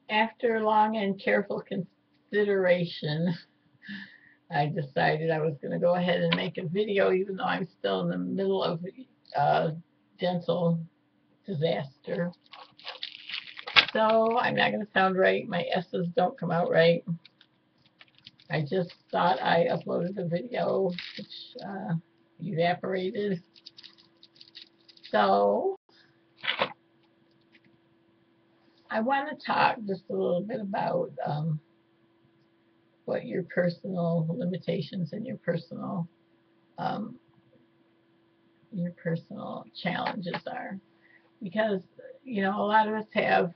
After long and careful consideration, I decided I was going to go ahead and make a video, even though I'm still in the middle of a dental disaster. So I'm not going to sound right. My S's don't come out right. I just thought I uploaded a video which evaporated. So I want to talk just a little bit about what your personal limitations and um, your personal challenges are, because a lot of us have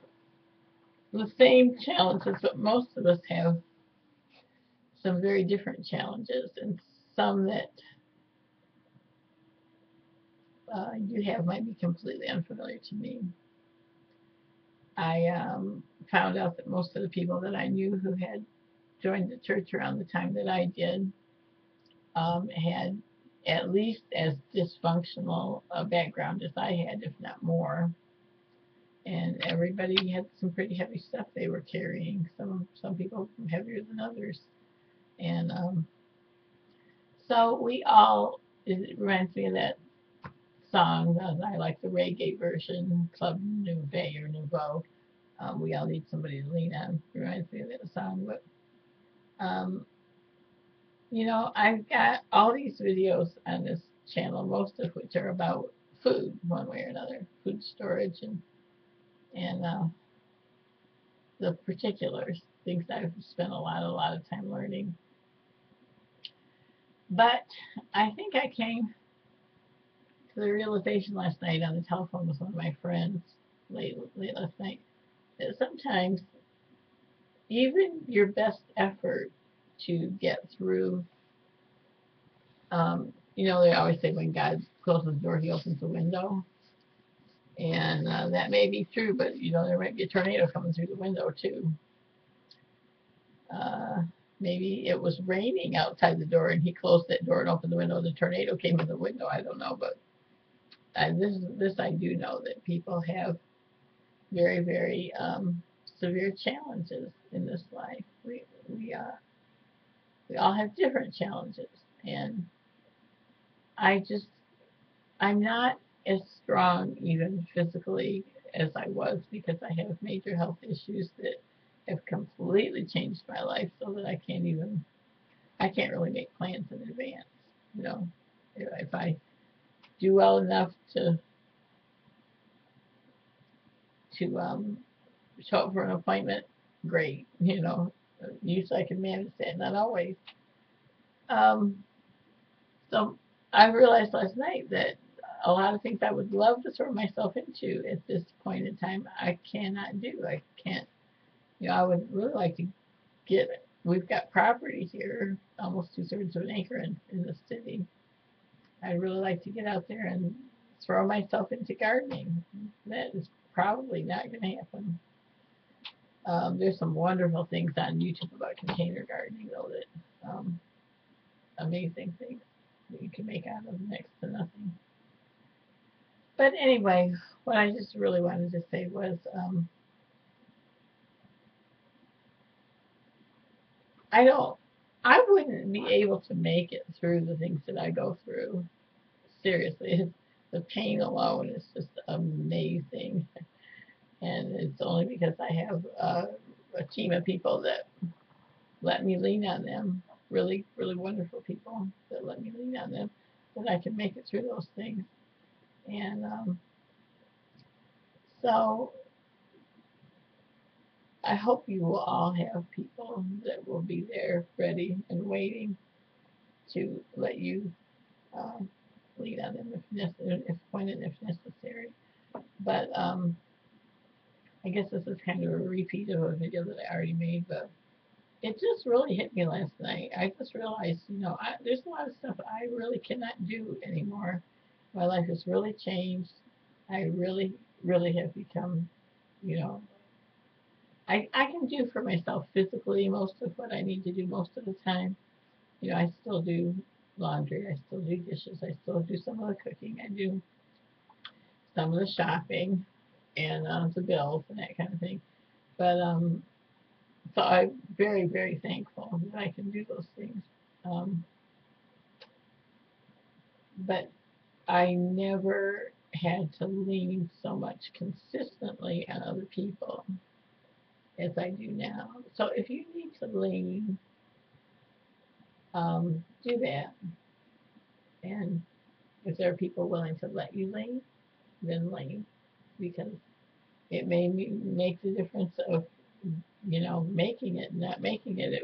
the same challenges, but most of us have some very different challenges, and some that you have might be completely unfamiliar to me. I found out that most of the people that I knew who had joined the church around the time that I did had at least as dysfunctional a background as I had, if not more. And everybody had some pretty heavy stuff they were carrying. Some people heavier than others. And so we all. It reminds me of that song. I like the reggae version, Club Nouveau or Nouveau. We all need somebody to lean on. Reminds me of that song. But um, I've got all these videos on this channel, most of which are about food, one way or another, food storage and the particulars, things I've spent a lot of time learning. But I think I came to the realization last night on the telephone with one of my friends late last night that sometimes even your best effort to get through, they always say when God closes the door, He opens the window. And that may be true, but there might be a tornado coming through the window too. Uh, Maybe it was raining outside the door, and he closed that door and opened the window, and the tornado came in the window. I don't know, but this I do know that people have very very severe challenges in this life. We all have different challenges, and I just I'm not as strong even physically as I was because I have major health issues that have completely changed my life so that I can't really make plans in advance. You know, if I do well enough to show up for an appointment, great. Usually I can manage that, not always. Um, so I realized last night that a lot of things I would love to throw myself into at this point in time, I cannot do. I can't. I would really like to get it. We've got property here, almost 2/3 of an acre in the city. I'd really like to get out there and throw myself into gardening. That is probably not going to happen. There's some wonderful things on YouTube about container gardening, though, that amazing things that you can make out of next to nothing. But anyway, what I just really wanted to say was I don't, I wouldn't be able to make it through the things that I go through. Seriously, the pain alone is just amazing. And it's only because I have a team of people that let me lean on them, really, really wonderful people that let me lean on them, that I can make it through those things. And so I hope you will all have people that will be there, ready and waiting to let you um, lean on them if appointed, if necessary. But I guess this is kind of a repeat of a video that I already made, but it just really hit me last night. I just realized, there's a lot of stuff I really cannot do anymore. My life has really changed. I really, really have become, you know, I can do for myself physically most of what I need to do most of the time. I still do laundry. I still do dishes. I still do some of the cooking. I do some of the shopping and the bills and that kind of thing. But so I'm very, very thankful that I can do those things. Um, but I never had to lean so much consistently on other people as I do now. So if you need to lean, do that. And if there are people willing to let you lean, then lean, because it may make the difference of making it and not making it.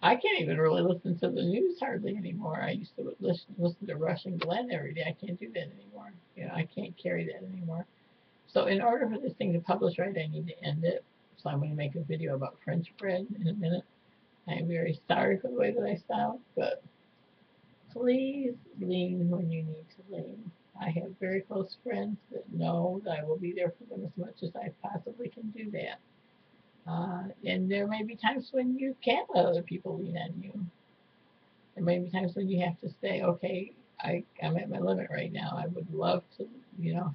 I can't even really listen to the news hardly anymore. I used to listen to Rush and Glenn every day. I can't do that anymore. I can't carry that anymore. So in order for this thing to publish right, I need to end it. So I'm going to make a video about French bread in a minute. I am very sorry for the way that I sound, but please lean when you need to lean. I have very close friends that know that I will be there for them as much as I possibly can do that. And there may be times when you can't let other people lean on you. There may be times when you have to say, okay, I'm at my limit right now. I would love to,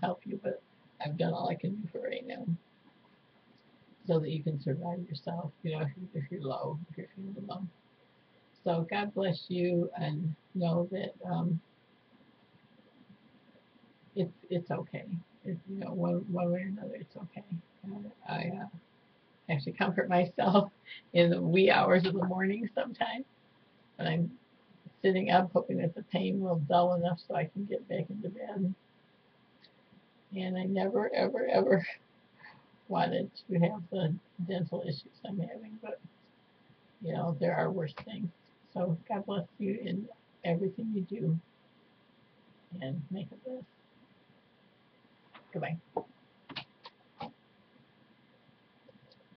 help you, but I've done all I can do for right now so that you can survive yourself, if you're low, if you're feeling low. So God bless you, and know that it's okay. One way or another, it's okay. I have to comfort myself in the wee hours of the morning sometimes when I'm sitting up, hoping that the pain will dull enough so I can get back into bed. And I never, ever, ever wanted to have the dental issues I'm having, but there are worse things. So God bless you in everything you do, and make it best. Goodbye.